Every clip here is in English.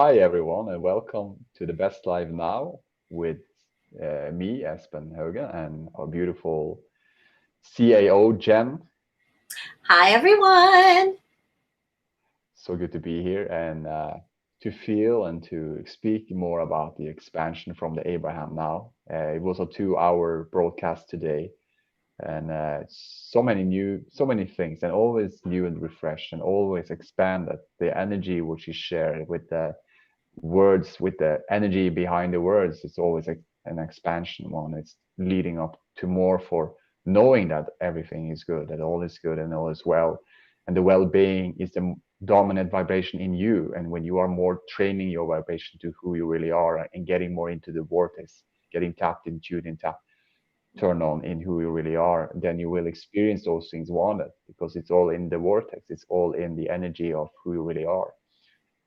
Hi, everyone, and welcome to the Best Life Now with me, Espen and our beautiful CAO, Jen. Hi, everyone. So good to be here and to feel and to speak more about the expansion from the Abraham Now. It was a 2 hour broadcast today, and so many things, and always new and refreshed, and always expanded the energy which you share with the words, with the energy behind the words. It's always an expansion one. It's leading up to more for knowing that everything is good, that all is good and all is well, and the well-being is the dominant vibration in you. And when you are more training your vibration to who you really are and getting more into the vortex, getting tapped in, tuned in, tap turn on in who you really are, then you will experience those things wanted, because it's all in the vortex, it's all in the energy of who you really are.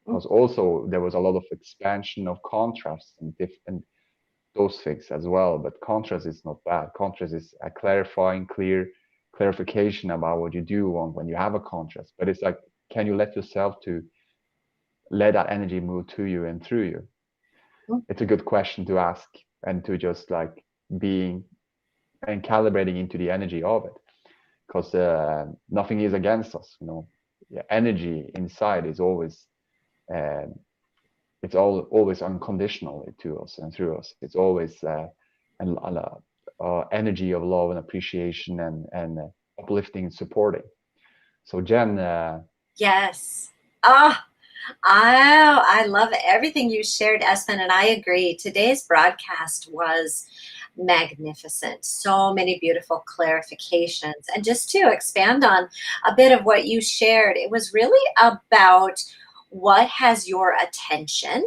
Because also there was a lot of expansion of contrast and different those things as well. But contrast is not bad. Contrast is a clarifying, clear clarification about what you do want when you have a contrast. But it's like, can you let yourself to let that energy move to you and through you? It's a good question to ask, and to just like being and calibrating into the energy of it, because nothing is against us. The energy inside is always um, it's always unconditional to us and through us. It's always an energy of love and appreciation and uplifting and supporting. So Jen, Yes. I love everything you shared, Espen, and I agree. Today's broadcast was magnificent. So many beautiful clarifications. And just to expand on a bit of what you shared, it was really about what has your attention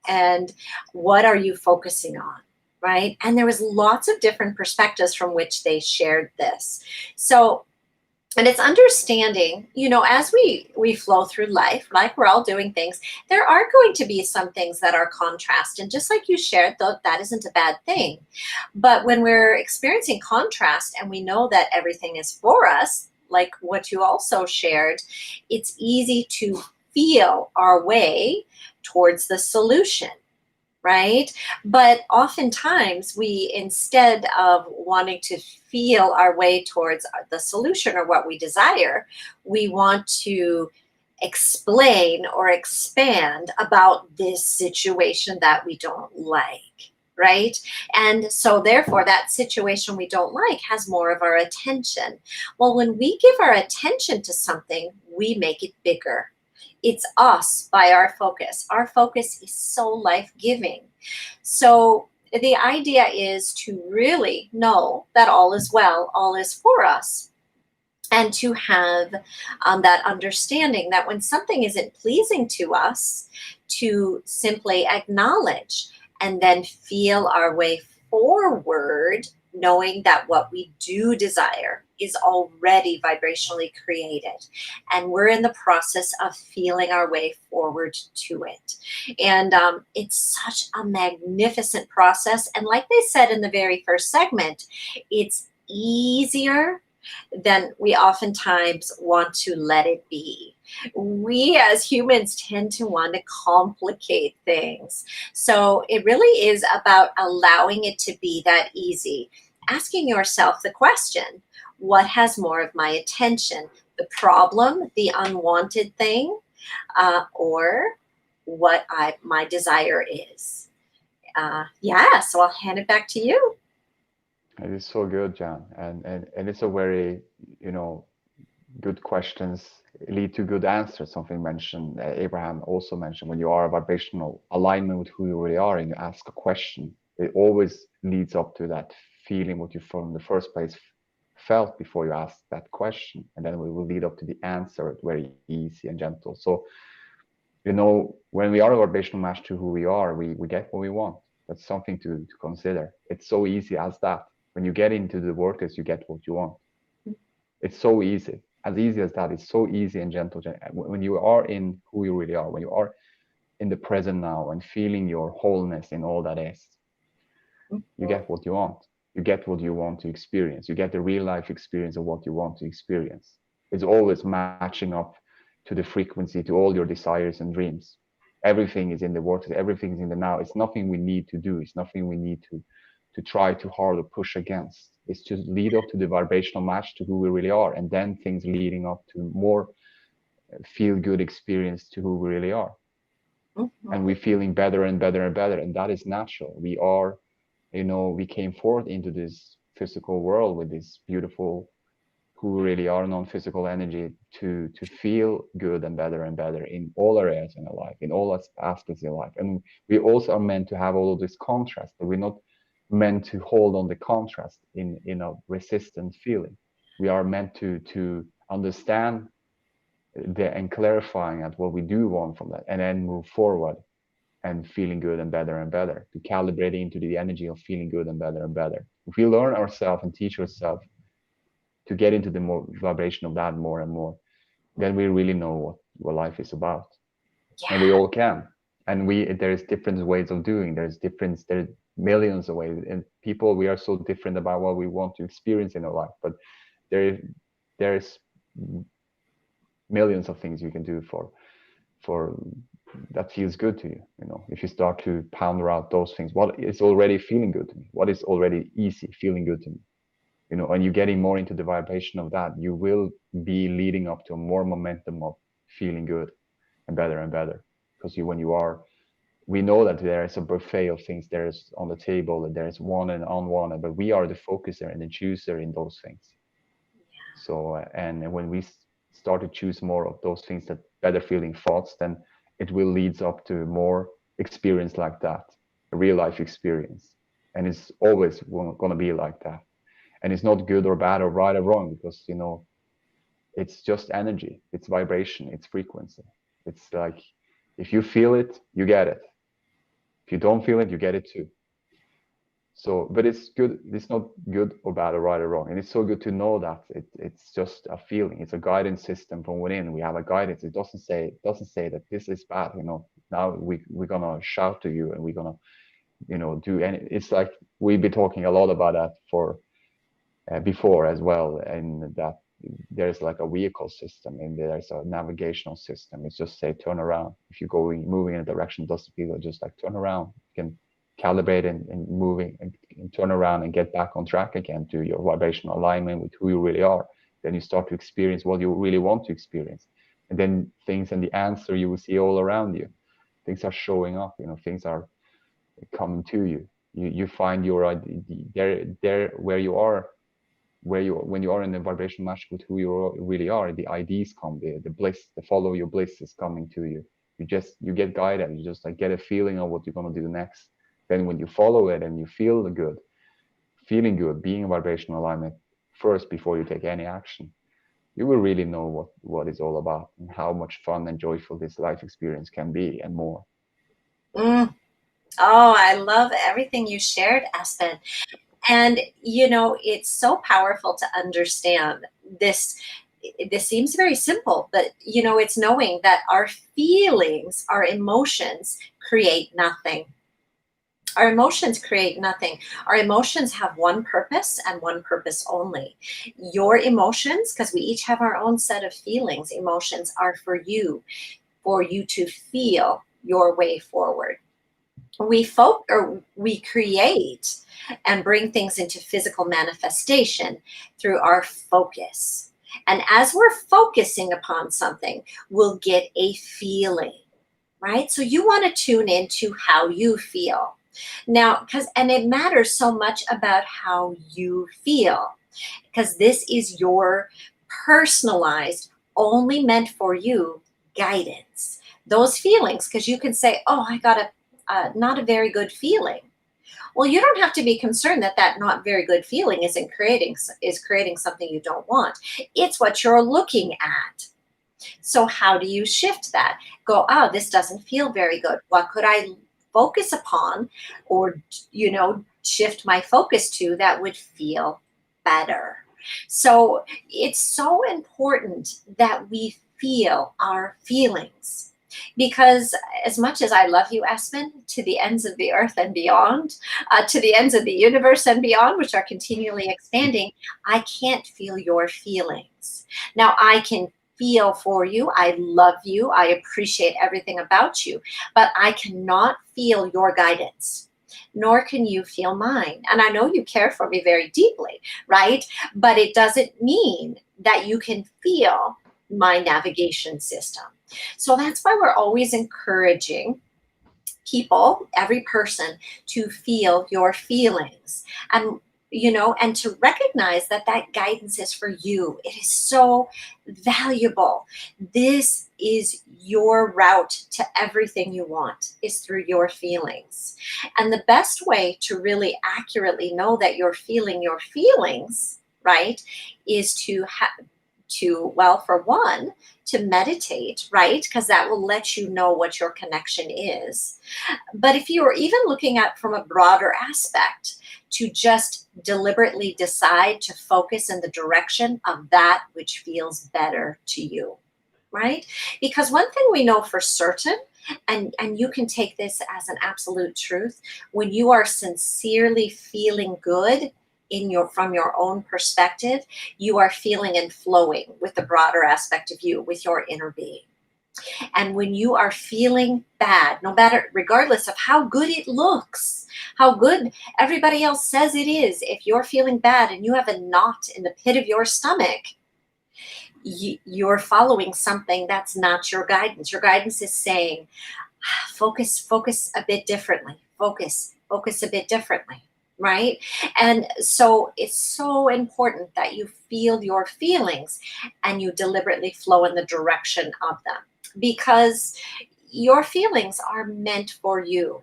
and what are you focusing on, right? And there was lots of different perspectives from which they shared this. So and it's understanding, as we flow through life, like we're all doing things, there are going to be some things that are contrast, and just like you shared, though, that isn't a bad thing. But when we're experiencing contrast and we know that everything is for us, like what you also shared, it's easy to feel our way towards the solution, right? But oftentimes, we, instead of wanting to feel our way towards the solution or what we desire, we want to explain or expand about this situation that we don't like. Right. And so, therefore, that situation we don't like has more of our attention. Well, when we give our attention to something, we make it bigger. It's us by our focus. Our focus is so life giving. So the idea is to really know that all is well, all is for us, and to have that understanding that when something isn't pleasing to us, to simply acknowledge and then feel our way forward, knowing that what we do desire is already vibrationally created. And we're in the process of feeling our way forward to it. And it's such a magnificent process. And like they said in the very first segment, it's easier than we oftentimes want to let it be. We as humans tend to want to complicate things. So it really is about allowing it to be that easy. Asking yourself the question, what has more of my attention? The problem, the unwanted thing, or what my desire is? Yeah, so I'll hand it back to you. it is so good, Jen, and it's a very you know good questions lead to good answers. Something mentioned, Abraham also mentioned, when you are a vibrational alignment with who you really are and you ask a question, it always leads up to that feeling what you from the first place felt before you asked that question, and then it will lead up to the answer very easy and gentle. So when we are a vibrational match to who we are, we get what we want. That's something to consider. It's so easy as that. When you get into the vortex, you get what you want. It's so easy, as easy as that. It's so easy and gentle. When you are in who you really are, when you are in the present now and feeling your wholeness in all that is, you get what you want. You get what you want to experience. You get the real life experience of what you want to experience. It's always matching up to the frequency, to all your desires and dreams. Everything is in the vortex, everything is in the now. It's nothing we need to do. It's nothing we need to try too hard or push against. It's just lead up to the vibrational match to who we really are, and then things leading up to more feel good experience to who we really are. And Mhm. we're feeling better and better and better. And that is natural. We are, we came forth into this physical world with this beautiful who really are non-physical energy to feel good and better in all areas in our life, in all aspects of life. And we also are meant to have all of this contrast, but we're not meant to hold on the contrast in a resistant feeling. We are meant to understand and clarifying at what we do want from that, and then move forward and feeling good and better, to calibrate into the energy of feeling good and better and better. If we learn ourselves and teach ourselves to get into the more vibration of that more and more, then we really know what life is about. And we Yeah. all can. And there's different ways of doing. There's millions of ways. And people, we are so different about what we want to experience in our life. But there there's millions of things you can do for that feels good to you. If you start to ponder out those things, what is already feeling good to me? What is already easy feeling good to me? And you're getting more into the vibration of that, you will be leading up to a more momentum of feeling good and better. Because when you are, we know that there is a buffet of things there's on the table, that there's one and unwanted, but we are the focuser and the chooser in those things. So, and when we start to choose more of those things, that better feeling thoughts, then it will leads up to more experience like that, a real life experience. And it's always going to be like that. And it's not good or bad or right or wrong, because it's just energy, it's vibration, it's frequency. It's like, if you feel it, you get it. If you don't feel it, you get it too. So, but it's good, it's not good or bad or right or wrong, and it's so good to know that it's just a feeling. It's a guidance system from within. We have a guidance. It doesn't say that this is bad. Now we're gonna shout to you, and we're gonna do any. It's like we've been talking a lot about that for before as well, and that there's like a vehicle system and there's a navigational system. It's just say turn around. If you're moving in a direction, doesn't feel, just like turn around. You can calibrate and moving and turn around and get back on track again to your vibrational alignment with who you really are. Then you start to experience what you really want to experience, and then things and the answer you will see all around you. Things are showing up. Things are coming to you. You find your there where you are, when you are in the vibration match with who you really are. The ideas come, the bliss, the follow your bliss is coming to you. You get guided. You just like get a feeling of what you're going to do next. Then when you follow it and you feel good, feeling good, being in vibrational alignment first before you take any action, you will really know what it's all about, and how much fun and joyful this life experience can be, and more. Mm. Oh, I love everything you shared, Espen. And it's so powerful to understand this. This seems very simple, but it's knowing that our feelings, our emotions create nothing. Our emotions create nothing. Our emotions have one purpose and one purpose only. Your emotions, because we each have our own set of feelings, emotions are for you to feel your way forward. We create and bring things into physical manifestation through our focus. And as we're focusing upon something, we'll get a feeling, right? So you want to tune into how you feel. Now, and it matters so much about how you feel, because this is your personalized, only meant for you guidance. Those feelings, because you can say, oh, I got not a very good feeling. Well, you don't have to be concerned that that not very good feeling is creating something you don't want. It's what you're looking at. So how do you shift that? Go, oh, this doesn't feel very good. What could I focus upon, or shift my focus to, that would feel better? So it's so important that we feel our feelings, because as much as I love you, Espen, to the ends of the earth and beyond, to the ends of the universe and beyond, which are continually expanding, I can't feel your feelings. Now, I can feel for you. I love you. I appreciate everything about you, but I cannot feel your guidance, nor can you feel mine. And I know you care for me very deeply, right? But it doesn't mean that you can feel my navigation system. So that's why we're always encouraging people, every person, to feel your feelings, and and to recognize that that guidance is for you. It is so valuable. This is your route to everything you want, is through your feelings. And the best way to really accurately know that you're feeling your feelings, right, is well, for one, to meditate, right? Because that will let you know what your connection is. But if you are even looking at from a broader aspect, to just deliberately decide to focus in the direction of that which feels better to you, right? Because one thing we know for certain, and you can take this as an absolute truth, when you are sincerely feeling good in your from your own perspective, you are feeling and flowing with the broader aspect of you, with your inner being. And when you are feeling bad, no matter, regardless of how good it looks, how good everybody else says it is, if you're feeling bad and you have a knot in the pit of your stomach, you're following something that's not your guidance. Your guidance is saying, focus a bit differently, focus a bit differently, right? And so it's so important that you feel your feelings and you deliberately flow in the direction of them, because your feelings are meant for you.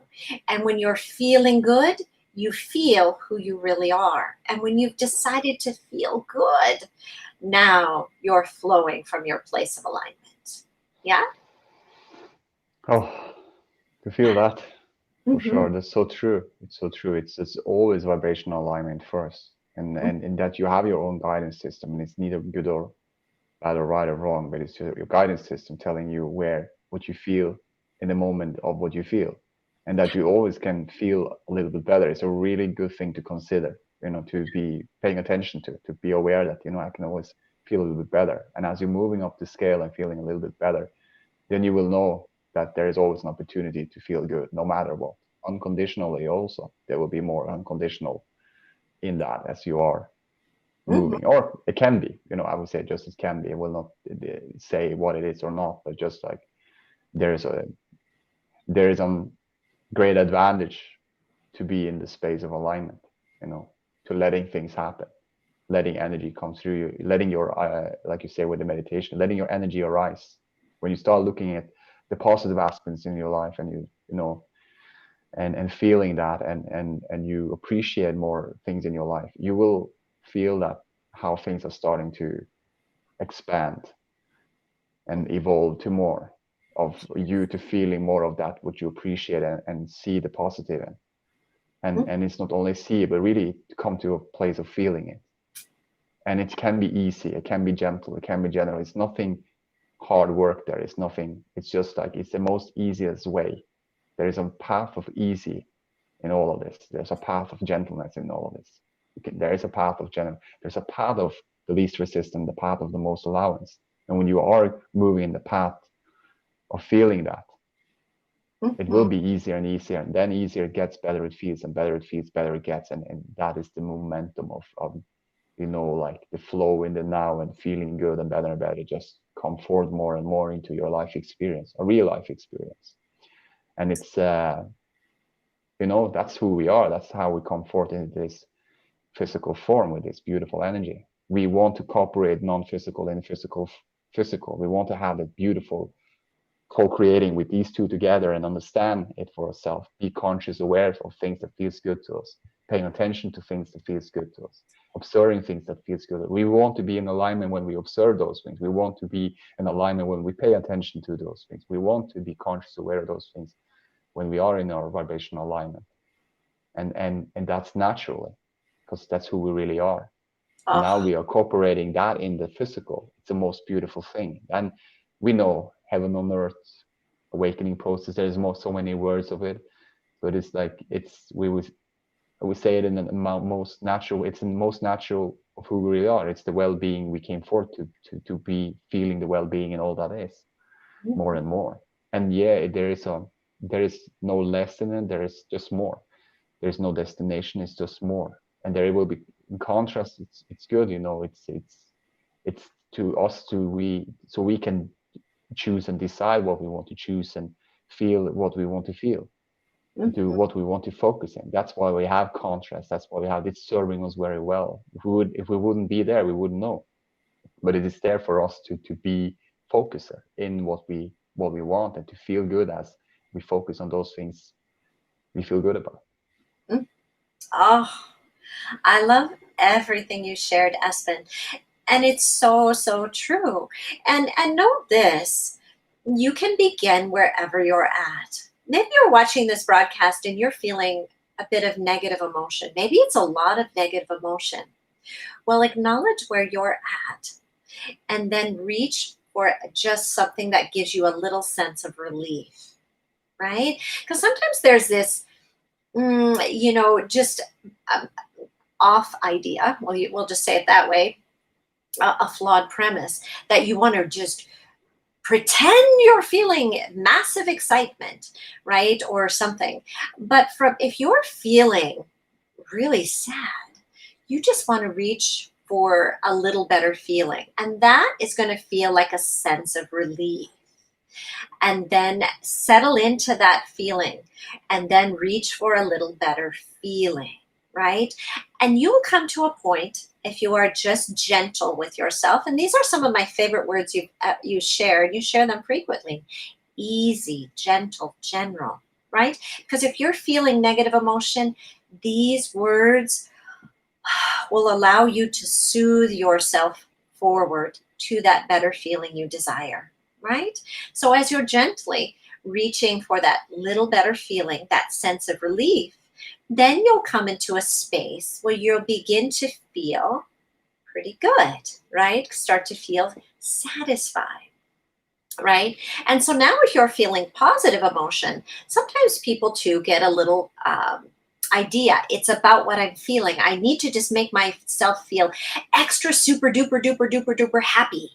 And when you're feeling good, you feel who you really are. And when you've decided to feel good, now you're flowing from your place of alignment. Yeah. Oh, to feel that, for Hmm. sure. That's so true. It's so true. It's always vibrational alignment first, and in that you have your own guidance system, and it's neither good or bad or right or wrong, but it's your guidance system telling you where what you feel in the moment of what you feel, and that you always can feel a little bit better. It's a really good thing to consider, to be paying attention to be aware that I can always feel a little bit better. And as you're moving up the scale and feeling a little bit better, then you will know that there is always an opportunity to feel good no matter what. Unconditionally, also, there will be more unconditional in that as you are Hmm. moving, or it can be, I would say just it can be. I will not say what it is or not, but just like there is a there is a great advantage to be in the space of alignment, to letting things happen, letting energy come through you, letting your like you say with the meditation, letting your energy arise. When you start looking at the positive aspects in your life, and and feeling that, and you appreciate more things in your life, you will feel that how things are starting to expand and evolve to more of you, to feeling more of that what you appreciate, and see the positive in. And it's not only see it, but really come to a place of feeling it. And it can be easy, it can be gentle, it can be general. It's nothing hard work there. It's nothing. It's just like it's the most easiest way. There is a path of easy in all of this. There's a path of gentleness in all of this. There is a path of gentle. There's a path of the least resistance, the path of the most allowance. And when you are moving in the path of feeling that, it will Hmm. be easier and easier, and then easier it gets, better it feels, and better it feels, better it gets. And that is the momentum of like the flow in the now, and feeling good and better just come forth more and more into your life experience, a real life experience. And it's that's who we are. That's how we come forth into this physical form with this beautiful energy. We want to cooperate non-physical and physical. We want to have that beautiful co-creating with these two together, and understand it for ourselves. Be conscious, aware of things that feels good to us, paying attention to things that feels good to us, observing things that feels good. We want to be in alignment when we observe those things. We want to be in alignment when we pay attention to those things. We want to be conscious, aware of those things when we are in our vibrational alignment. And that's naturally, because that's who we really are. And now Oh, we are incorporating that in the physical. It's the most beautiful thing. And we know heaven on earth, awakening process. There's so many words of it, but it's like we would say it in the most natural. It's in the most natural of who we really are. It's the well-being we came forth to be feeling the well-being and all that is more and more. And yeah, there is no less in it. There is just more. There is no destination. It's just more. And there will be, in contrast, it's good. You know, it's to us to we so we can choose and decide what we want to choose and feel what we want to feel and do Mhm. what we want to focus on. That's why we have contrast. That's why we have it serving us very well. If we wouldn't be there, we wouldn't know. But it is there for us to be focused in what we want and to feel good as we focus on those things we feel good about. Mm. Oh, I love everything you shared, Espen. And it's so, so true. And know this, you can begin wherever you're at. Maybe you're watching this broadcast and you're feeling a bit of negative emotion. Maybe it's a lot of negative emotion. Well, acknowledge where you're at and then reach for just something that gives you a little sense of relief, right? Because sometimes there's this, just um, off idea. Well, we'll just say it that way, a flawed premise that you want to just pretend you're feeling massive excitement, right? Or something. But from if you're feeling really sad, you just want to reach for a little better feeling. And that is going to feel like a sense of relief. And then settle into that feeling and then reach for a little better feeling, right? And you will come to a point if you are just gentle with yourself. And these are some of my favorite words you share, and you share them frequently: easy, gentle, general, right? Because if you're feeling negative emotion, these words will allow you to soothe yourself forward to that better feeling you desire, right? So as you're gently reaching for that little better feeling, that sense of relief, then you'll come into a space where you'll begin to feel pretty good, right? Start to feel satisfied, right? And so now, if you're feeling positive emotion, sometimes people too get a little idea. It's about what I'm feeling. I need to just make myself feel extra super duper duper duper duper happy,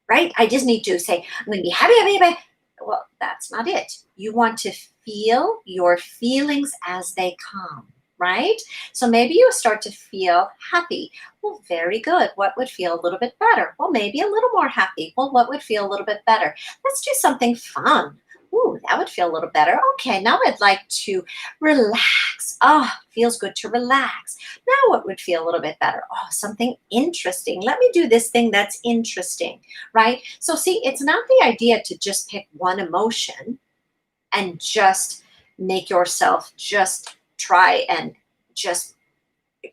right? I just need to say, I'm going to be happy, happy, happy. Well, that's not it. You want to feel your feelings as they come, right? So maybe you start to feel happy. Well, very good. What would feel a little bit better? Well, maybe a little more happy. Well, what would feel a little bit better? Let's do something fun. Ooh, that would feel a little better. Okay, now I'd like to relax. Oh, feels good to relax. Now what would feel a little bit better? Oh, something interesting. Let me do this thing that's interesting, right? So see, it's not the idea to just pick one emotion and just make yourself just try and just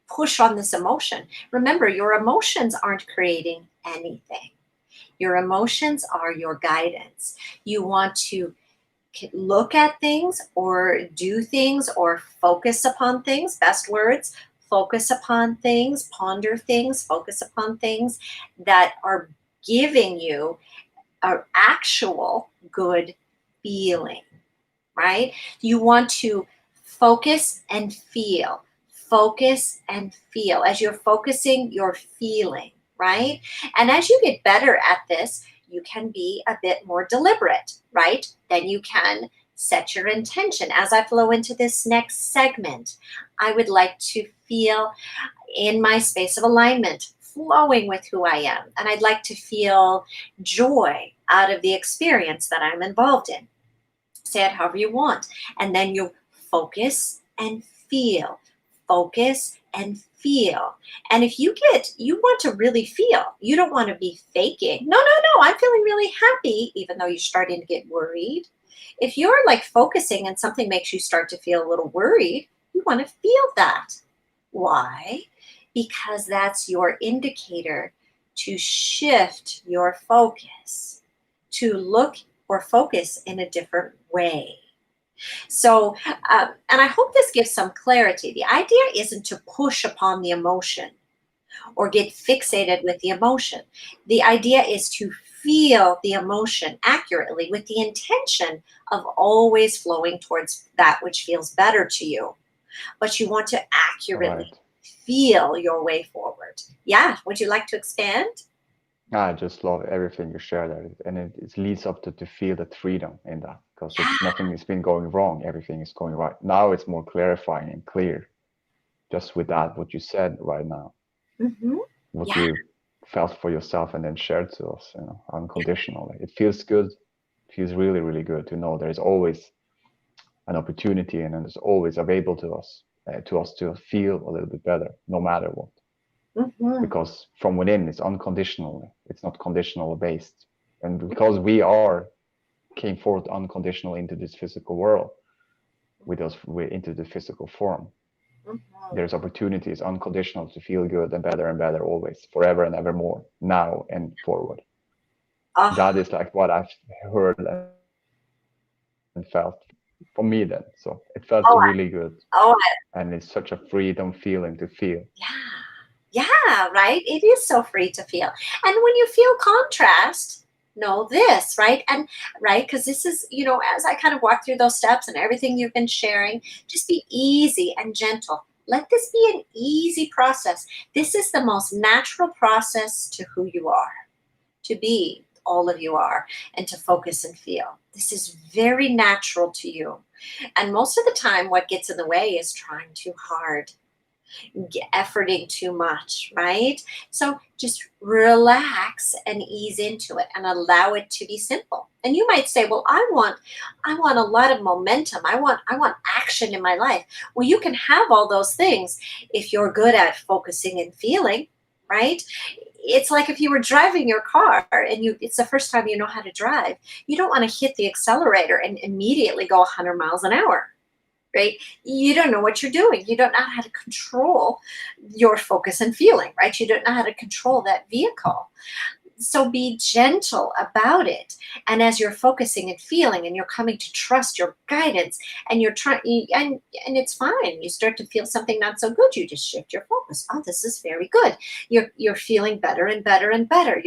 push on this emotion. Remember, your emotions aren't creating anything. Your emotions are your guidance. You want to look at things or do things or focus upon things, best words, focus upon things, ponder things, focus upon things that are giving you an actual good feeling, right? You want to focus and feel. Focus and feel. As you're focusing, you're feeling, right? And as you get better at this, you can be a bit more deliberate, right? Then you can set your intention. As I flow into this next segment, I would like to feel in my space of alignment, flowing with who I am. And I'd like to feel joy out of the experience that I'm involved in. Say it however you want. And then you focus and feel, focus and feel. And if you want to really feel, you don't want to be faking. No, no, no, I'm feeling really happy, even though you're starting to get worried. If you're like focusing and something makes you start to feel a little worried, you want to feel that. Why? Because that's your indicator to shift your focus, to look or focus in a different way. So, and I hope this gives some clarity. The idea isn't to push upon the emotion or get fixated with the emotion. The idea is to feel the emotion accurately with the intention of always flowing towards that which feels better to you. But you want to All accurately right. feel your way forward. Yeah, would you like to expand? I just love everything you share there, and it leads up to feel that freedom in that, because Yeah. it's nothing has been going wrong, everything is going right. Now it's more clarifying and clear, just with that what you said right now, Hmm. what Yeah. you felt for yourself and then shared to us, unconditionally. It feels good, it feels really, really good to know there's always an opportunity and it's always available to us to feel a little bit better, no matter what. Hmm. Because from within it's unconditionally, it's not conditional based, and because we are came forth unconditional into this physical world with us, we're into the physical form. Hmm. There's opportunities unconditional to feel good and better always, forever and evermore, now and forward. Oh, That is like what I've heard and felt from me then. So it felt really good, oh, oh, and it's such a freedom feeling to feel. yeah. Yeah, right? It is so free to feel. And when you feel contrast, know this, right? And right, because this is, as I kind of walk through those steps and everything you've been sharing, just be easy and gentle. Let this be an easy process. This is the most natural process to who you are, to be all of you are, and to focus and feel. This is very natural to you. And most of the time, what gets in the way is trying too hard, efforting too much, right? So just relax and ease into it and allow it to be simple. And you might say, "Well, I want a lot of momentum. I want action in my life." Well, you can have all those things if you're good at focusing and feeling, right? It's like if you were driving your car and it's the first time you know how to drive. You don't want to hit the accelerator and immediately go 100 miles an hour, right? You don't know what you're doing. You don't know how to control your focus and feeling, right? You don't know how to control that vehicle. So be gentle about it. And as you're focusing and feeling and you're coming to trust your guidance and you're trying, and it's fine. You start to feel something not so good. You just shift your focus. Oh, this is very good. You're feeling better and better and better.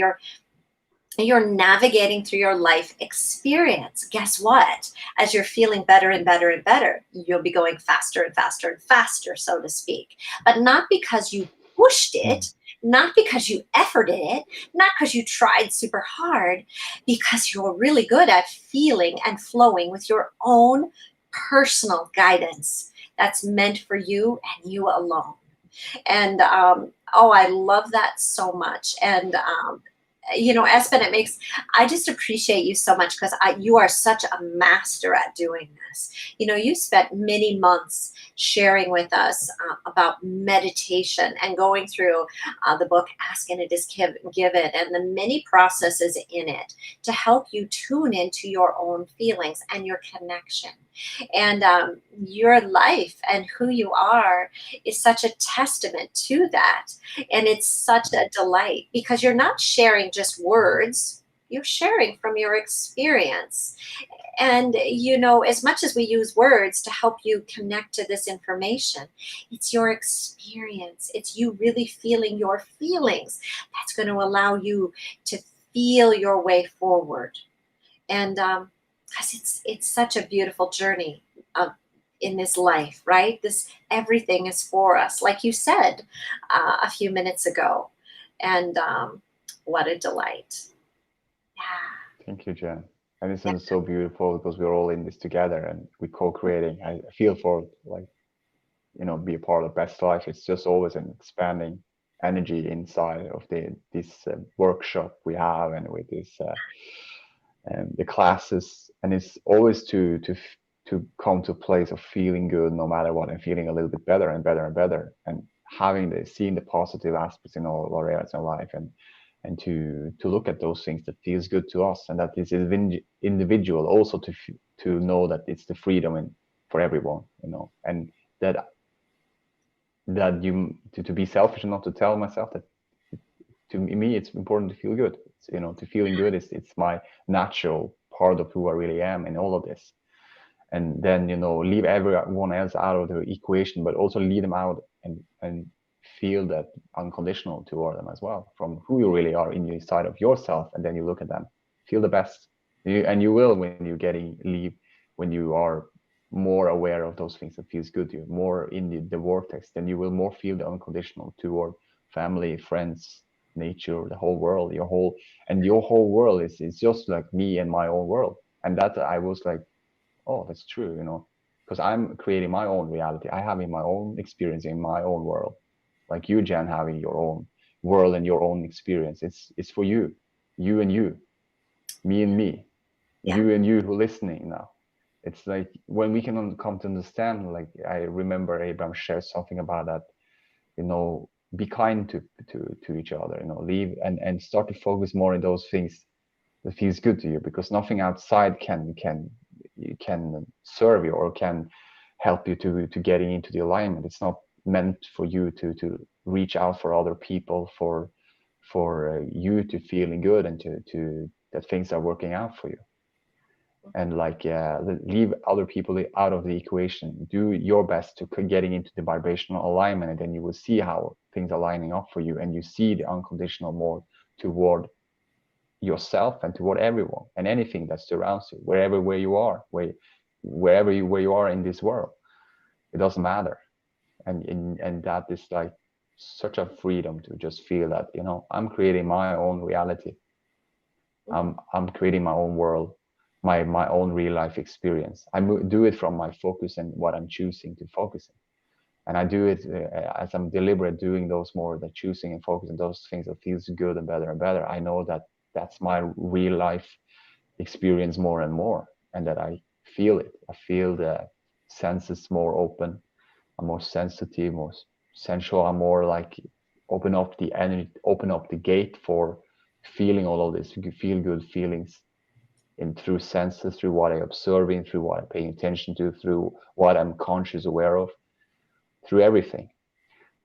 You're navigating through your life experience. Guess what? As you're feeling better and better and better, you'll be going faster and faster and faster, so to speak. But not because you pushed Mm. it, not because you efforted it, not because you tried super hard, because you're really good at feeling and flowing with your own personal guidance that's meant for you and you alone. And oh, I love that so much. And Espen, I just appreciate you so much because you are such a master at doing this. You spent many months sharing with us about meditation and going through the book Ask and It Is Given and the many processes in it to help you tune into your own feelings and your connection. And your life and who you are is such a testament to that. And it's such a delight because you're not sharing just words, you're sharing from your experience. And, as much as we use words to help you connect to this information, it's your experience. It's you really feeling your feelings that's going to allow you to feel your way forward. And because it's such a beautiful journey of in this life, right? This everything is for us, like you said a few minutes ago, and what a delight! Yeah, Thank you, Jen. And yeah. isn't it so beautiful because we're all in this together and we co-creating. I feel for like, be a part of Best Life. It's just always an expanding energy inside of this workshop we have, and with this the classes, and it's always to come to a place of feeling good no matter what, and feeling a little bit better and better and better, and seeing the positive aspects in all our areas in life, and to look at those things that feels good to us, and that is individual also to know that it's the freedom in for everyone, and that to be selfish and not to tell myself that to me it's important to feel good. To feeling good is it's my natural part of who I really am in all of this. And then leave everyone else out of the equation, but also leave them out, and feel that unconditional toward them as well, from who you really are in the side of yourself. And then you look at them, feel the best, and you will when you are more aware of those things that feels good to you, more in the vortex, then you will more feel the unconditional toward family, friends, nature, the whole world, your whole world is just like me and my own world. And that I was like, oh, that's true, because I'm creating my own reality. I having my own experience in my own world, like you, Jen, having your own world and your own experience. It's for you, you and you, me and me, Yeah. you and you who are listening now. It's like when we can come to understand. Like I remember Abraham shared something about that. Be kind to each other. Leave and start to focus more on those things that feels good to you, because nothing outside can serve you or can help you to getting into the alignment. It's not meant for you to reach out for other people for you to feeling good and to that things are working out for you. And like leave other people out of the equation. Do your best to getting into the vibrational alignment, and then you will see how things are lining up for you, and you see the unconditional more toward yourself and toward everyone and anything that surrounds you, where you are, where you are in this world. It doesn't matter. And that is like such a freedom to just feel that I'm creating my own reality. I'm creating my own world, my own real life experience. Do it from my focus and what I'm choosing to focus on. And I do it as I'm deliberate doing those more, that choosing and focusing those things that feels good and better. I know that that's my real life experience more and more, and that I feel it. I feel the senses more open. I'm more sensitive, more sensual. I'm more like open up the energy, open up the gate for feeling all of this feel good feelings in through senses, through what I'm observing, through what I'm paying attention to, through what I'm conscious aware of, through everything.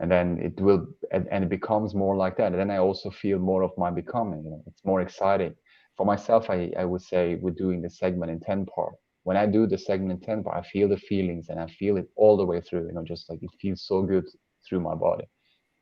And then it becomes more like that. And then I also feel more of my becoming. It's more exciting for myself. I would say we're doing the segment in 10 part. When I do the segment in 10 part, I feel the feelings and I feel it all the way through, just like it feels so good through my body.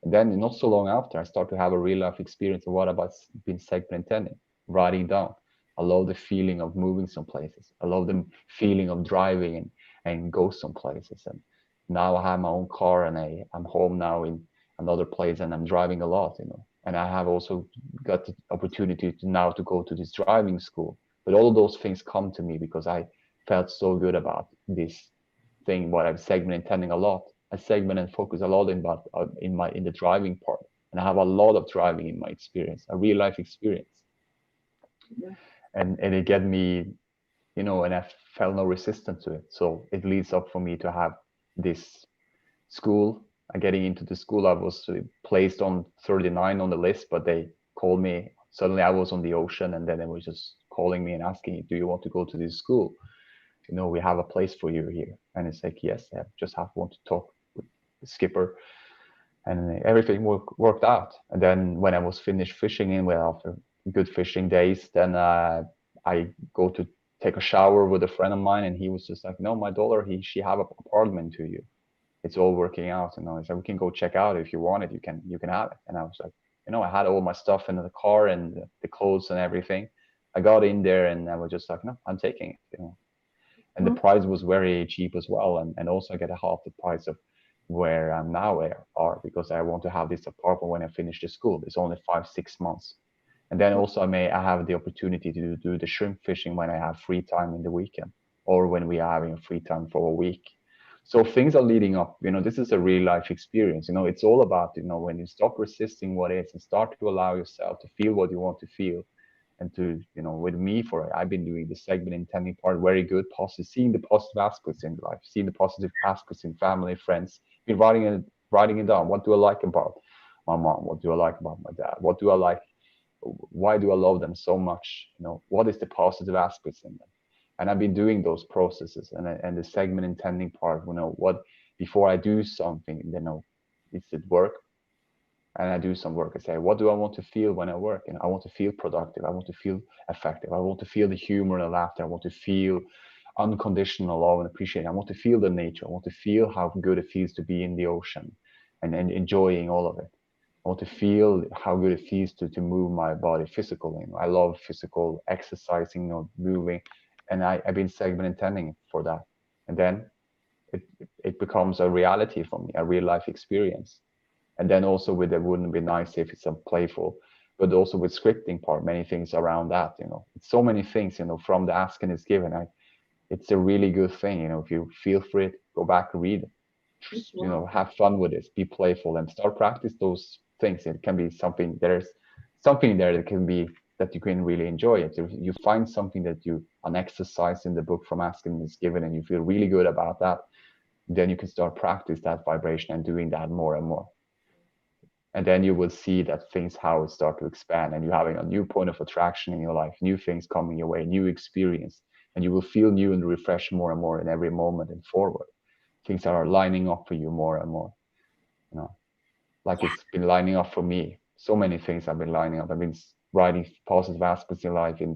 And then not so long after, I start to have a real life experience of what about being segment intending, writing down. I love the feeling of moving some places. I love the feeling of driving and go some places. And now I have my own car, and I'm home now in another place, and I'm driving a lot. And I have also got the opportunity now to go to this driving school. But all of those things come to me because I felt so good about this thing, what I'm segment intending a lot. I segment and focus a lot in the driving part, and I have a lot of driving in my experience, a real life experience, and it get me, and I felt no resistance to it. So it leads up for me to have this school. Getting into the school, I was placed on 39 on the list, but they called me. Suddenly, I was on the ocean, and then they were just calling me and asking me, "Do you want to go to this school? We have a place for you here." And it's like, yes, I just have want to talk with the skipper, and everything worked out. And then when I was finished fishing after good fishing days, then I go to take a shower with a friend of mine, and he was just like, "No, my daughter, she have an apartment to you. It's all working out." He said, "We can go check out if you want it. You can have it." And I was like, I had all my stuff in the car and the clothes and everything. I got in there and I was just like, "No, I'm taking it." And the price was very cheap as well, and also I get a half the price of where I'm now are, because I want to have this apartment when I finish the school. It's only 5 6 months. And then also I have the opportunity to do the shrimp fishing when I have free time in the weekend, or when we are having free time for a week. So things are leading up. This is a real life experience. It's all about, when you stop resisting what is and start to allow yourself to feel what you want to feel. And to, with me, I've been doing the segment intending part very good, positive, seeing the positive aspects in life, seeing the positive aspects in family, friends, been writing it down. What do I like about my mom? What do I like about my dad? What do I like? Why do I love them so much? What is the positive aspects in them? And I've been doing those processes, and the segment intending part, what, before I do something, is it work? And I do some work. I say, what do I want to feel when I work? And I want to feel productive. I want to feel effective. I want to feel the humor and the laughter. I want to feel unconditional love and appreciation. I want to feel the nature. I want to feel how good it feels to be in the ocean and enjoying all of it. I want to feel how good it feels to move my body physically. I love physical exercising, moving. And I've been segment intending for that. and then it it becomes a reality for me, a real life experience. And then also with it wouldn't be nice if it's a playful, but also with scripting part, many things around that, it's so many things, from the ask and is given. It's a really good thing, if you feel free, go back and read it, Mhm. have fun with this, be playful and start practice those things. It can be something, there's something there that can be that you can really enjoy it. If you find something that you, an exercise in the book from asking is given and you feel really good about that, then you can start practice that vibration and doing that more and more. And then you will see that things how it start to expand and you're having a new point of attraction in your life, new things coming your way, new experience, and you will feel new and refreshed more and more in every moment and forward. Things are lining up for you more and more, you know like Yeah. it's been lining up for me. So many things have been lining up. I've been writing positive aspects in life, in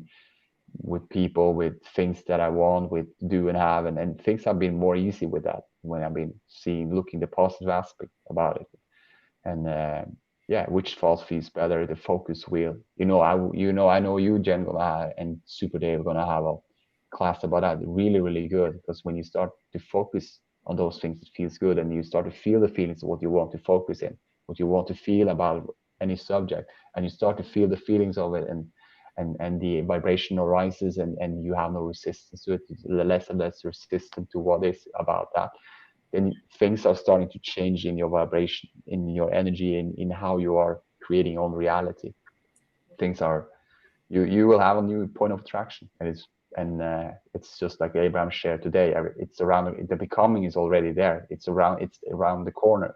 with people, with things that I want, with do and have, and things have been more easy with that when I've been looking the positive aspect about it. And yeah, which philosophy is better? The focus wheel. I know you, Jen, and Super Dave are gonna have a class about that. Really, really good, because when you start to focus on those things, it feels good, and you start to feel the feelings of what you want to focus in, what you want to feel about any subject, and you start to feel the feelings of it, and the vibration arises, and you have no resistance to it, less and less resistant to what is about that. Then things are starting to change in your vibration, in your energy, in how you are creating your own reality. Things are, you will have a new point of attraction, and it's just like Abraham shared today. It's around, the becoming is already there. It's around the corner.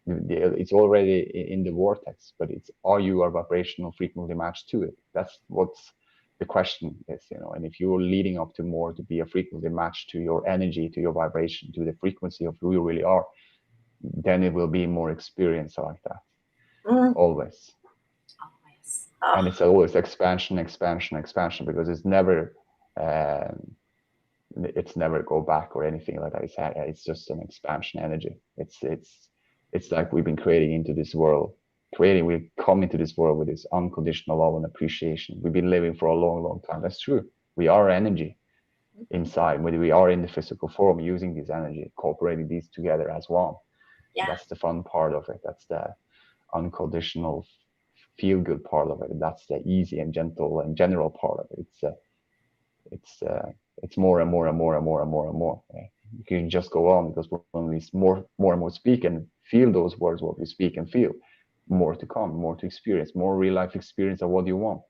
It's already in the vortex, but it's, are you a vibrational frequently matched to it? That's what's the question is. And if you're leading up to more to be a frequently matched to your energy, to your vibration, to the frequency of who you really are, then it will be more experience like that, Mm, always. always. And Oh, it's always expansion, expansion, expansion, because uh, it's never go back or anything like that. It's just an expansion energy. It's like we've been creating into this world, creating. We come into this world with this unconditional love and appreciation. We've been living for a long, long time. That's true. We are energy mhm. inside. When we are in the physical form, using this energy, cooperating these together as one. Yeah. That's the fun part of it. That's the unconditional feel good part of it. And that's the easy and gentle and general part of it. It's it's more and more and more and more and more and more. You can just go on, because when we more and more speak and feel those words, what we speak and feel, more to come, more to experience, more real life experience of what you want.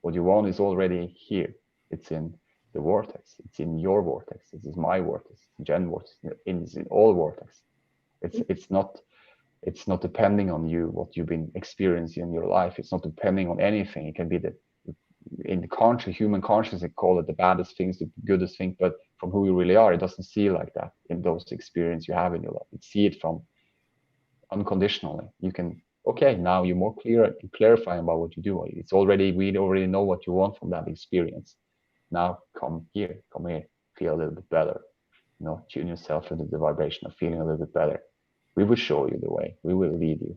What you want is already here. It's in the vortex. It's in your vortex. This is my vortex. Jen vortex. It's in all vortex. It's not depending on you, what you've been experiencing in your life. It's not depending on anything. It can be the in the human conscious, they call it the baddest things, the goodest thing, but from who you really are, it doesn't see like that in those experiences you have in your life. You see it from unconditionally. You can, okay, now you're more clear, clarifying about what you do. We already know what you want from that experience. Now come here, feel a little bit better. Tune yourself into the vibration of feeling a little bit better. We will show you the way. We will lead you.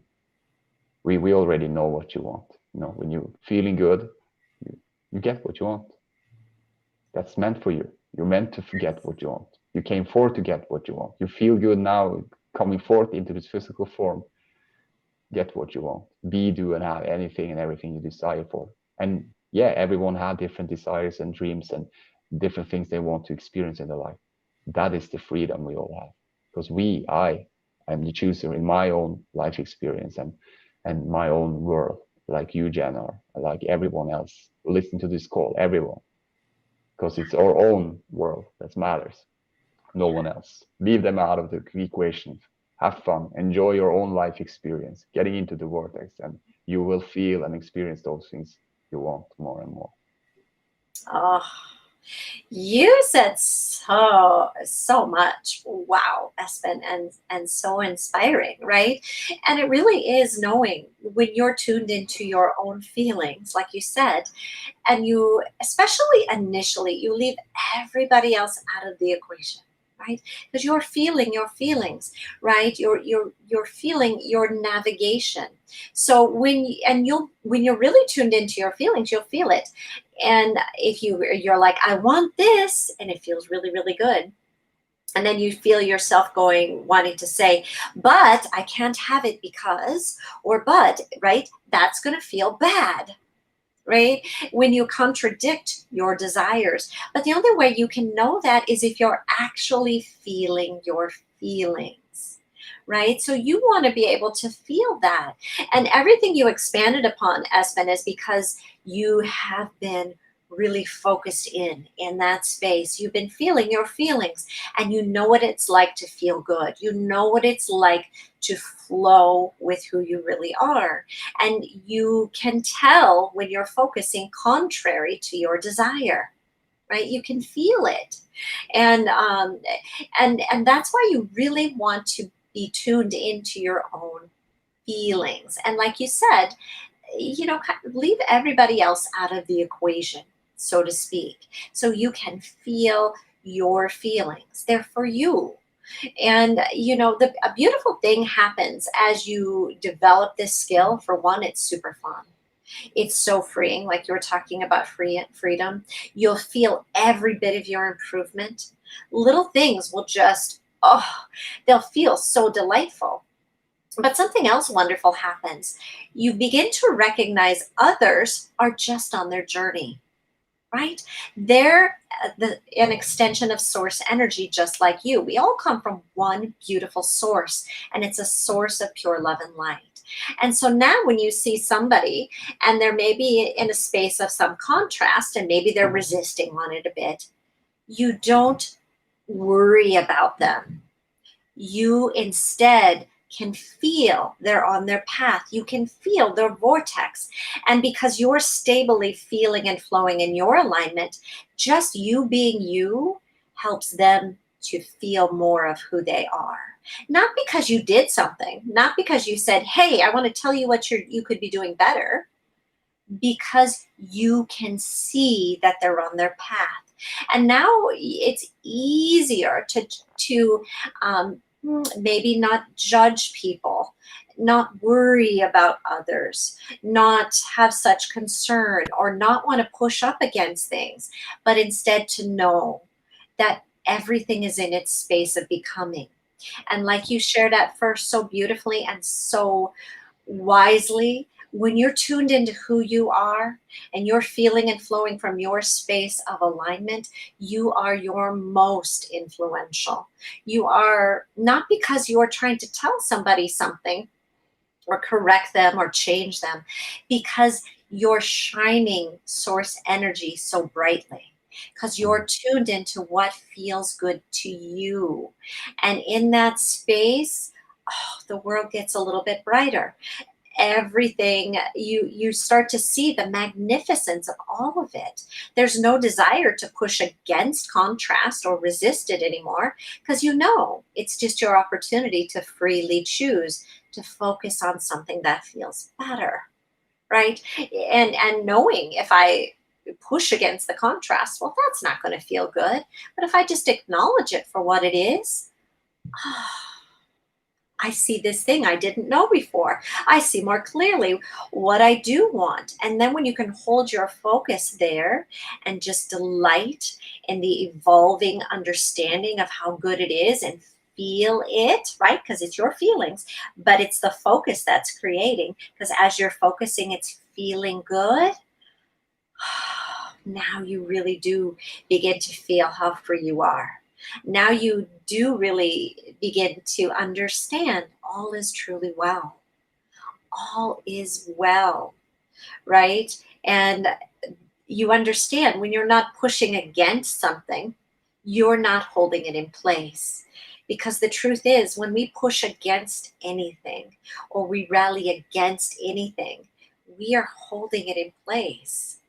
We already know what you want. When you're feeling good, you get what you want. That's meant for you. You're meant to forget what you want. You came forth to get what you want. You feel good now, coming forth into this physical form. Get what you want. Be, do, and have anything and everything you desire for. And yeah, everyone had different desires and dreams and different things they want to experience in their life. That is the freedom we all have. Because I am the chooser in my own life experience and my own world, like you, Jen, are, like everyone else. Listen to this call, everyone, because it's our own world that matters, no one else. Leave them out of the equation. Have fun, enjoy your own life experience, getting into the vortex, and you will feel and experience those things you want more and more. Oh, you said so much. Wow, Espen, and so inspiring, right? And it really is knowing when you're tuned into your own feelings, like you said, and you, especially initially, you leave everybody else out of the equation, right? Because you're feeling your feelings, right? You're feeling your navigation. So when you're really tuned into your feelings, you'll feel it. And if you're like, I want this, and it feels really, really good, And then you feel yourself going, wanting to say, but I can't have it because, or but, right? That's going to feel bad, right? When you contradict your desires. But the only way you can know that is if you're actually feeling your feelings, right? So you want to be able to feel that. And everything you expanded upon, Espen, is because you have been really focused in that space. You've been feeling your feelings, and you know what it's like to feel good. You know what it's like to flow with who you really are, and you can tell when you're focusing contrary to your desire, right? You can feel it. And um, and and that's why you really want to be tuned into your own feelings. And like you said, kind of leave everybody else out of the equation, so to speak, so you can feel your feelings. They're for you. And a beautiful thing happens as you develop this skill. For one, it's super fun. It's so freeing, like you were talking about freedom. You'll feel every bit of your improvement. Little things will just, oh, they'll feel so delightful. But something else wonderful happens. You begin to recognize others are just on their journey, right? They're an extension of source energy, just like you. We all come from one beautiful source, and it's a source of pure love and light. And so now, when you see somebody and they're maybe in a space of some contrast, and maybe they're resisting on it a bit, you don't worry about them. You instead can feel they're on their path. You can feel their vortex. And because you're stably feeling and flowing in your alignment, just you being you helps them to feel more of who they are. Not because you did something, not because you said, hey, I want to tell you what you could be doing better, because you can see that they're on their path. And now it's easier to maybe not judge people, not worry about others, not have such concern, or not want to push up against things, but instead to know that everything is in its space of becoming. And like you shared at first so beautifully and so wisely, when you're tuned into who you are and you're feeling and flowing from your space of alignment, you are your most influential. You are not because you're trying to tell somebody something or correct them or change them, because you're shining source energy so brightly, because you're tuned into what feels good to you. And in that space, oh, the world gets a little bit brighter. Everything, you start to see the magnificence of all of it. There's no desire to push against contrast or resist it anymore, because it's just your opportunity to freely choose to focus on something that feels better, right? And knowing, if I push against the contrast, well, that's not going to feel good. But if I just acknowledge it for what it is, I see this thing I didn't know before. I see more clearly what I do want. And then when you can hold your focus there and just delight in the evolving understanding of how good it is and feel it, right? Because it's your feelings, but it's the focus that's creating. Because as you're focusing, it's feeling good. Now you really do begin to feel how free you are. Now you do really begin to understand all is truly well. All is well, right? And you understand when you're not pushing against something, you're not holding it in place. Because the truth is, when we push against anything or we rally against anything, we are holding it in place.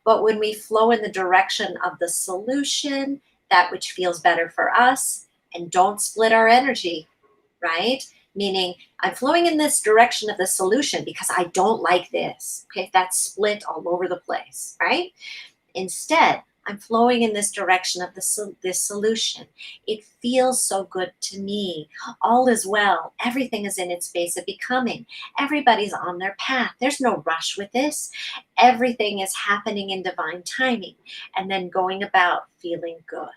But when we flow in the direction of the solution, that which feels better for us, and don't split our energy, right? Meaning, I'm flowing in this direction of the solution because I don't like this. Okay, that's split all over the place, right? Instead, I'm flowing in this direction of this solution. It feels so good to me. All is well. Everything is in its space of becoming. Everybody's on their path. There's no rush with this. Everything is happening in divine timing, and then going about feeling good.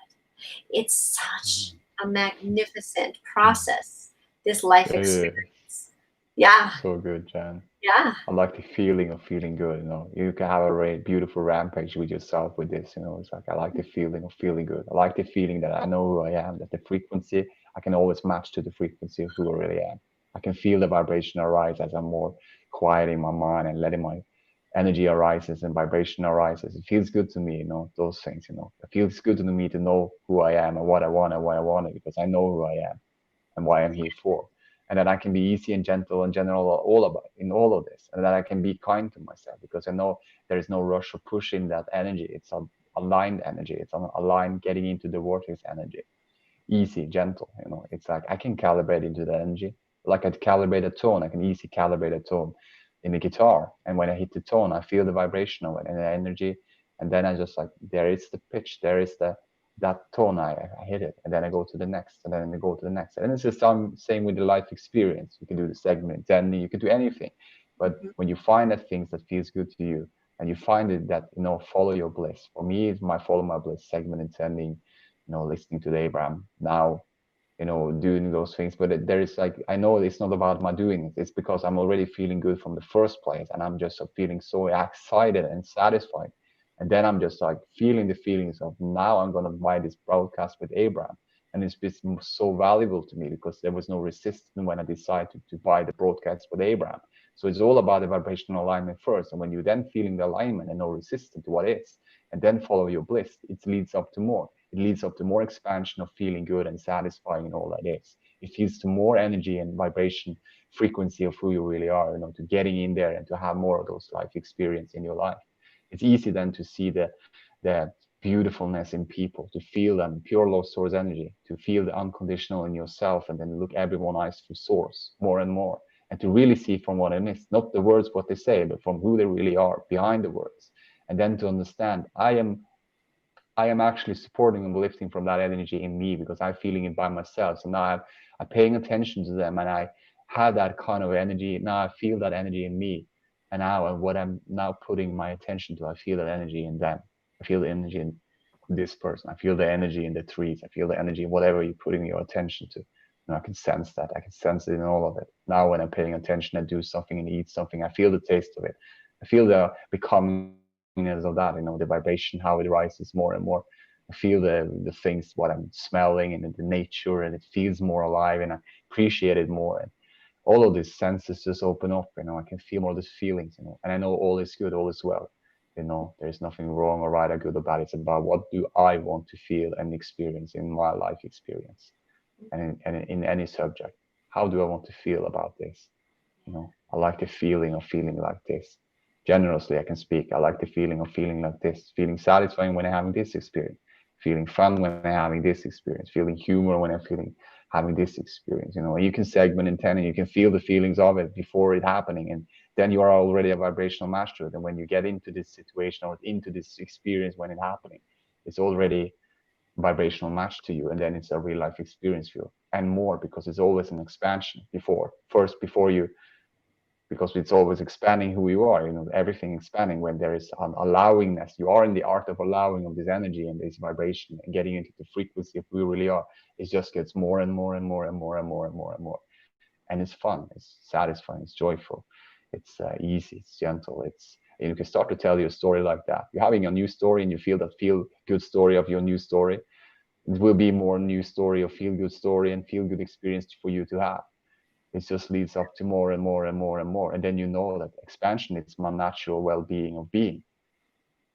It's such Mhm. a magnificent process, this life It is experience. Yeah, so good, Jen. yeah. I like the feeling of feeling good. You can have a beautiful rampage with yourself with this. It's like I like the feeling of feeling good. I like the feeling that I know who I am, that the frequency I can always match to the frequency of who I really am. I can feel the vibration arise as I'm more quieting my mind and letting my energy arises and vibration arises. It feels good to me, those things. It feels good to me to know who I am and what I want and why I want it because I know who I am and why I'm here for. And that I can be easy and gentle and general all about in all of this. And that I can be kind to myself because I know there is no rush or push in that energy. It's an aligned energy. It's an aligned getting into the vortex energy. Easy, gentle. It's like I can calibrate into the energy. Like I calibrate a tone, I can easily calibrate a tone in the guitar. And when I hit the tone, I feel the vibration of it and the energy. And then I just like there is the pitch, there is the that tone. I hit it, and then I go to the next, and then I go to the next. And it's the same with the life experience. You can do the segment, then you can do anything. But Mhm. when you find that things that feels good to you, and you find it that follow your bliss. For me, it's my follow my bliss segment intending listening to the Abraham now, doing those things. But there is like, I know it's not about my doing it. It's because I'm already feeling good from the first place. And I'm just feeling so excited and satisfied. And then I'm just like feeling the feelings of now I'm going to buy this broadcast with Abraham. And it's been so valuable to me because there was no resistance when I decided to buy the broadcast with Abraham. So it's all about the vibrational alignment first. And when you're then feeling the alignment and no resistance to what is, and then follow your bliss, it leads up to more. It leads up to more expansion of feeling good and satisfying and all that is. It leads to more energy and vibration frequency of who you really are, to getting in there and to have more of those life experience in your life. It's easy then to see the beautifulness in people, to feel them, pure low source energy, to feel the unconditional in yourself and then look everyone eyes through source more and more. And to really see from what I miss, not the words, what they say, but from who they really are behind the words. And then to understand, I am actually supporting and lifting from that energy in me because I'm feeling it by myself. So now I'm paying attention to them and I have that kind of energy. Now I feel that energy in me. And now what I'm now putting my attention to, I feel that energy in them. I feel the energy in this person. I feel the energy in the trees. I feel the energy in whatever you're putting your attention to. And I can sense that. I can sense it in all of it. Now when I'm paying attention, I do something and eat something. I feel the taste of it. I feel the becomingness of that, the vibration, how it rises more and more. I feel the things, what I'm smelling and the nature, and it feels more alive and I appreciate it more. And all of these senses just open up, I can feel more of these feelings, and I know all is good, all is well. There's nothing wrong or right or good or bad. It's about what do I want to feel and experience in my life experience and in any subject. How do I want to feel about this? I like the feeling of feeling like this. Generously, I can speak. I like the feeling of feeling like this, feeling satisfying when I'm having this experience, feeling fun when I'm having this experience, feeling humor when I'm feeling having this experience. You can segment in 10 and you can feel the feelings of it before it happening. And then you are already a vibrational master. And when you get into this situation or into this experience when it's happening, it's already vibrational match to you, and then it's a real life experience for you and more because it's always an expansion before you, because it's always expanding who you are, everything expanding. When there is an allowingness, you are in the art of allowing of this energy and this vibration and getting into the frequency of who you really are. It just gets more and more and more and more and more and more and more, and it's fun, it's satisfying, it's joyful, it's easy, it's gentle. You can start to tell your story like that. You're having a new story and you feel that feel good story of your new story. It will be more new story or feel good story and feel good experience for you to have. It just leads up to more and more and more and more. And then you know that expansion is my natural well-being of being.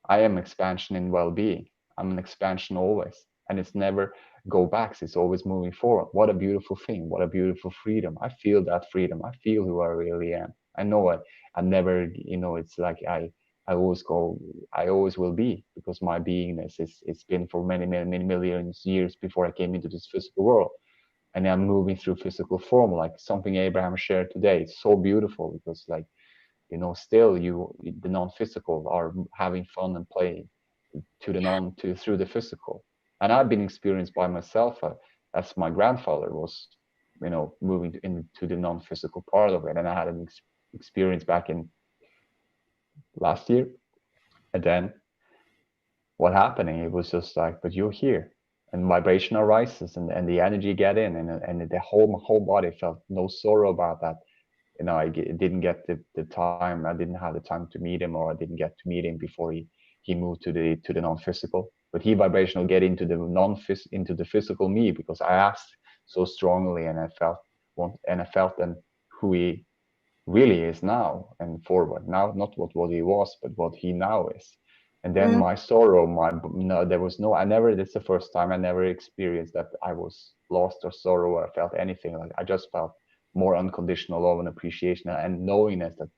I am expansion in well-being. I'm an expansion always. And it's never go backs. It's always moving forward. What a beautiful thing. What a beautiful freedom. I feel that freedom. I feel who I really am. I know it. I never, it's like I always go, I always will be, because my beingness it's been for many, many, many millions years before I came into this physical world. And I'm moving through physical form, like something Abraham shared today. It's so beautiful because like, still the non-physical are having fun and playing to the non to through the physical. And I've been experienced by myself, as my grandfather was moving into the non-physical part of it. And I had an experience back in last year. And then what happening, it was just like, but you're here. and vibration arises, and the energy get in, and the whole body felt no sorrow about that. Didn't get the time. I didn't have the time to meet him, or I didn't get to meet him before he moved to the non-physical. But he vibrational get into the into the physical me, because I asked so strongly, and I felt then who he really is now and forward. Now, not what he was, but what he now is. And then Mm, my sorrow, no, there was no. I never. This is the first time I never experienced that I was lost or sorrow, or I felt anything like. I just felt more unconditional love and appreciation, and knowingness that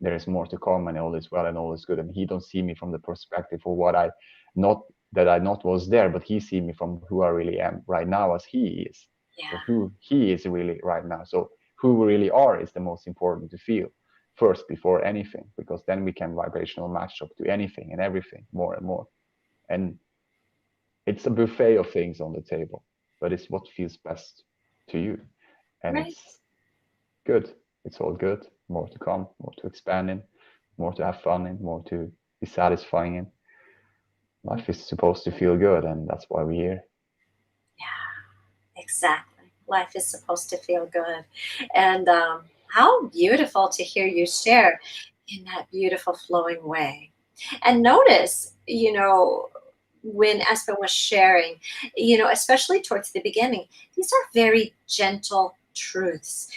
there is more to come, and all is well and all is good. And he don't see me from the perspective of what I not that I not was there, but he see me from who I really am right now as he is. So yeah, who he is really right now. So who we really are is the most important to feel first before anything, because then we can vibrational match up to anything and everything more and more. And it's a buffet of things on the table, but it's what feels best to you. And right. it's good. It's all good. More to come, more to expand in, more to have fun in, more to be satisfying in. Life is supposed to feel good, and that's why we're here. Yeah, exactly. Life is supposed to feel good. And how beautiful to hear you share in that beautiful flowing way. And notice, when Espen was sharing, especially towards the beginning, these are very gentle truths.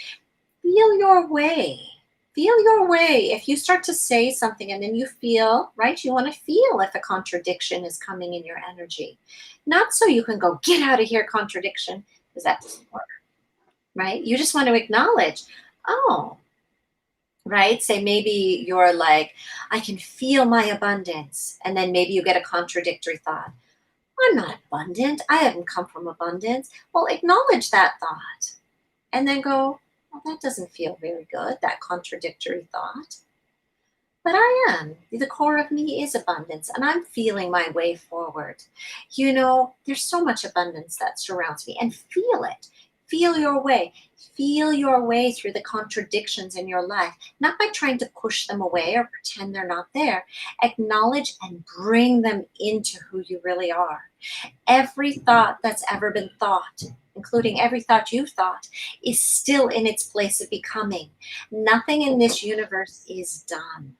Feel your way. Feel your way. If you start to say something and then you feel, right, you want to feel if a contradiction is coming in your energy. Not so you can go, get out of here, contradiction, because that doesn't work, right? You just want to acknowledge, oh, right? Say maybe you're like, I can feel my abundance. And then maybe you get a contradictory thought. I'm not abundant. I haven't come from abundance. Well, acknowledge that thought and then go, well, that doesn't feel very good, that contradictory thought. But I am. The core of me is abundance, and I'm feeling my way forward. There's so much abundance that surrounds me, and feel it. Feel your way. Feel your way through the contradictions in your life, not by trying to push them away or pretend they're not there. Acknowledge and bring them into who you really are. Every thought that's ever been thought, including every thought you've thought, is still in its place of becoming. Nothing in this universe is done.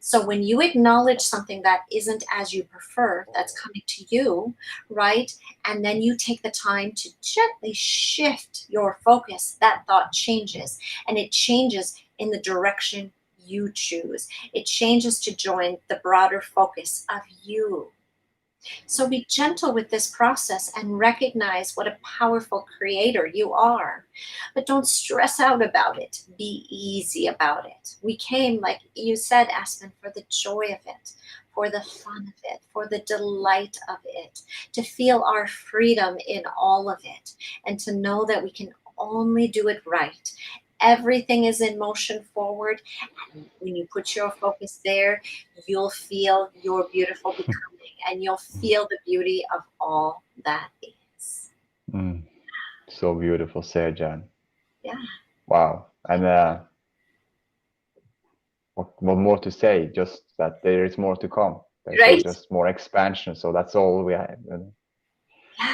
So when you acknowledge something that isn't as you prefer, that's coming to you, right? And then you take the time to gently shift your focus, that thought changes, and it changes in the direction you choose. It changes to join the broader focus of you. So be gentle with this process and recognize what a powerful creator you are. But don't stress out about it. Be easy about it. We came, like you said, Aspen, for the joy of it, for the fun of it, for the delight of it, to feel our freedom in all of it, and to know that we can only do it right. Everything is in motion forward. And when you put your focus there, you'll feel your beautiful becoming, and you'll feel the beauty of all that is. Mm, so beautiful, said Jan. Yeah. Wow. And what more to say? Just that there is more to come. There's Right? just more expansion. So that's all we have. And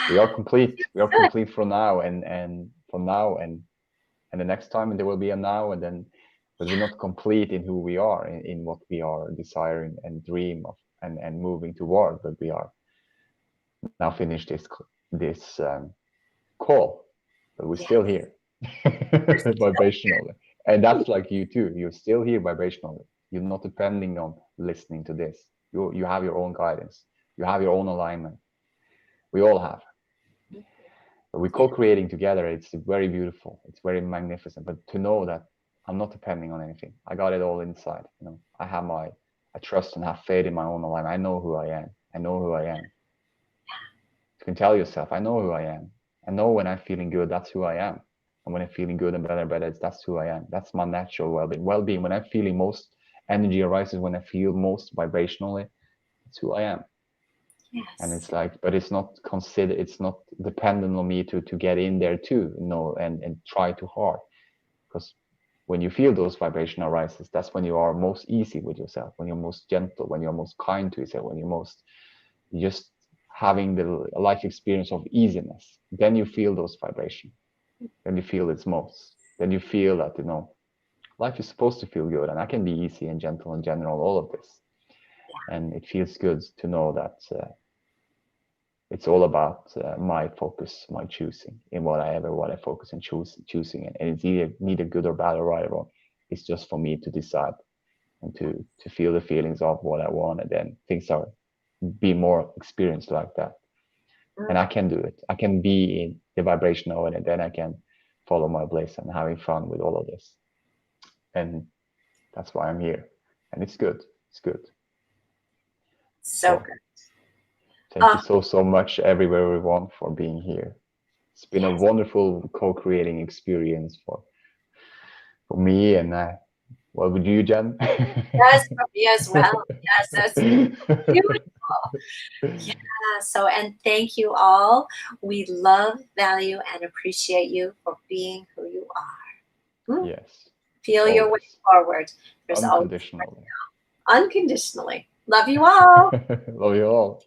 we Yeah. are complete. We are Good. complete for now, and for now, and the next time there will be a now, and then, but we're not complete in who we are, in what we are desiring and dream of, and moving toward. But we are now finished this call, but we're Yeah. still here We're still vibrationally, and here. that's like you too. You're still here vibrationally. You're not depending on listening to this. You have your own guidance. You have your own alignment. We all have. But we Yeah. co-creating together. It's very beautiful. It's very magnificent. But to know that I'm not depending on anything. I got it all inside. I trust and have faith in my own alignment. I know who I am. I know who I am. You can tell yourself, I know who I am. I know when I'm feeling good, that's who I am. And when I'm feeling good and better, that's who I am. That's my natural well-being. Well-being, when I'm feeling most energy arises, when I feel most vibrationally, that's who I am. And Yes. it's like, but it's not dependent on me to get in there too, and try too hard. Because when you feel those vibration arises, that's when you are most easy with yourself, when you're most gentle, when you're most kind to yourself, when you just having the life experience of easiness, then you feel those vibrations. Then you feel its most. Then you feel that, life is supposed to feel good, and I can be easy and gentle in general, all of this. And it feels good to know that it's all about my focus, my choosing in what I focus and choosing. And it's either neither good or bad or right or wrong. It's just for me to decide and to feel the feelings of what I want, and then things are be more experienced like that. And I Mm. can do it. I can be in the vibration of it, and then I can follow my bliss and having fun with all of this. And that's why I'm here. And it's good. It's good. So So good. thank you Oh, so much, everyone, for being here. It's been a yes. wonderful co-creating experience for me, and what would you, Jen? Yes, for me as well. Yes, that's beautiful. Yeah. So, and thank you all. We love, value, and appreciate you for being who you are. Mm. Yes, Feel your way always forward. There's always unconditionally. unconditionally. Love you all. Love you all.